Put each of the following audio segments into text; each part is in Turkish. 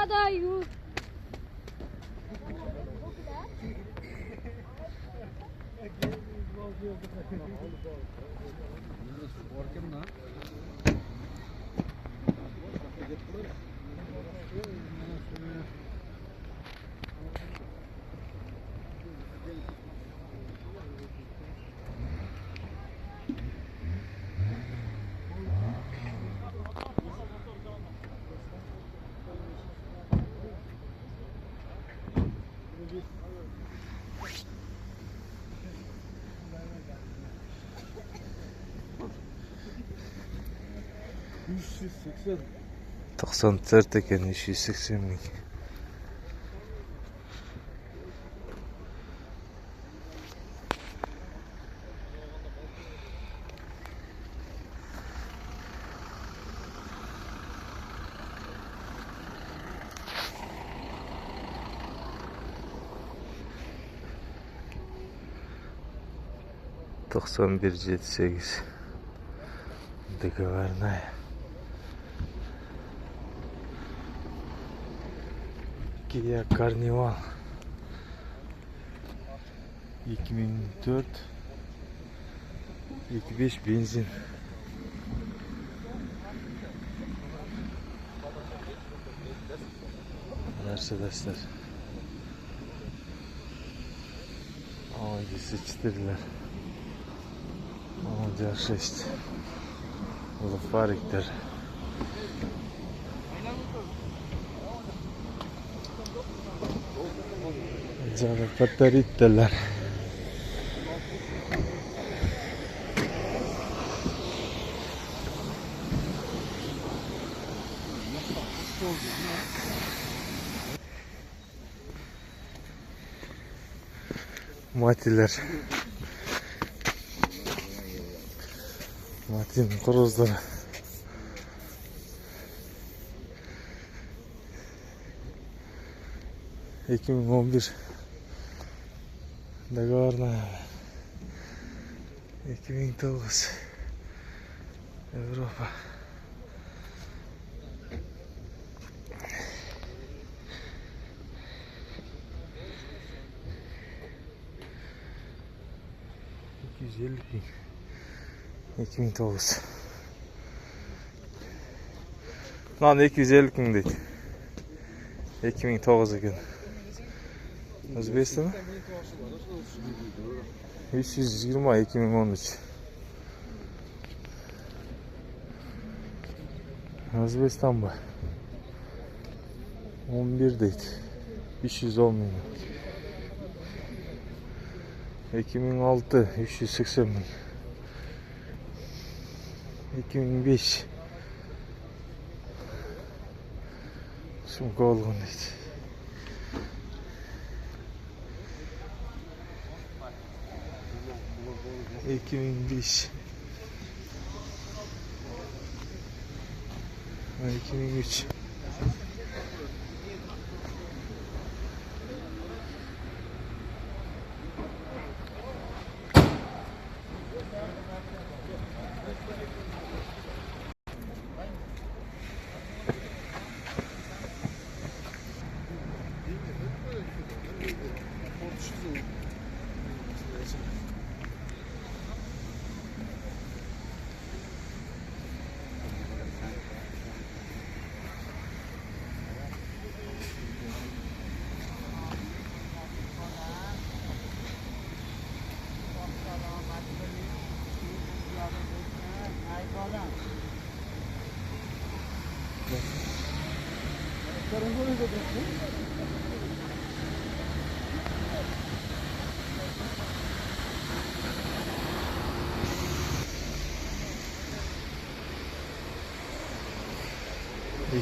da yürü. Тоқсан төрт екен, 380 мың. Тоқсан бір жеті сегіз. Договорная. Kia Carnival 2004 2.5 benzin. Mercedesler. Audi 4'ler. Audi A6. Лофарикler. Патаритteler. Matiler. Matin Kruzları. ...2011 Договорная 2009 Европа. Güzel bir 2009. Lan 250 gün değil. 2009 ekan. O'zbekiston 320 2013. O'zbekiston bu. 11 deydi. 510 bin. 2006 380 bin. 2005 sumka olgan deydi. 2005 2003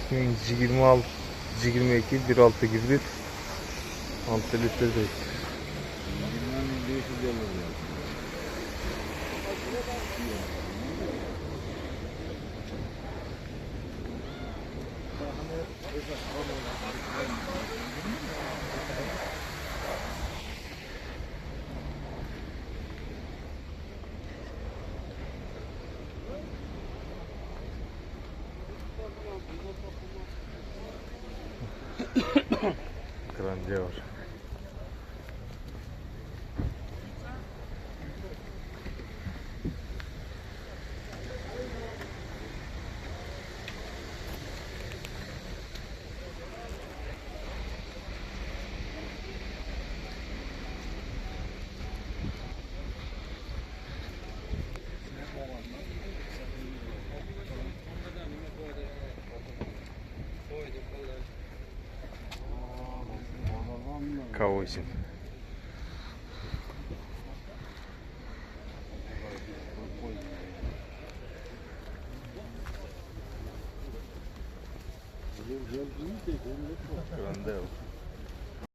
2026 22 1.6 gibi 6 litre değil. Grande var. K8. Grande var.